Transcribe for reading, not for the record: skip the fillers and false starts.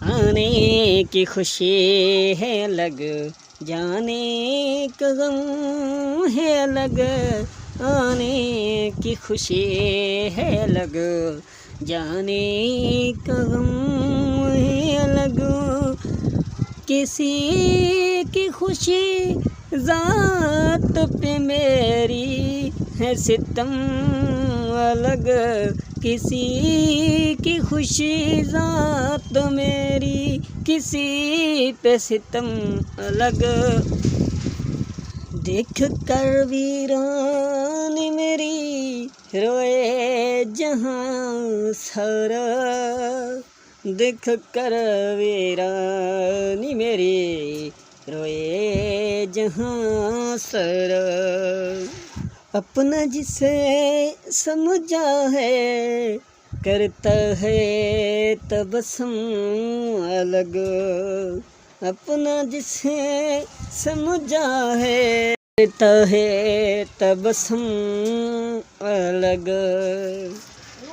आने की खुशी है अलग, जाने का गम है अलग। आने की खुशी है अलग, जाने का गम है अलग। किसी की खुशी ज़ात पे मेरी है सितम अलग, किसी की खुशी ज़ात मेरी किसी पे सितम अलग। देख कर वीरानी मेरी रोए जहाँ सारा, देख कर वीरानी मेरी रोए जहाँ सारा। अपना जिसे समझा है करता है तबस्सुम अलग, अपना जिसे समझा है करता है तबस्सुम अलग।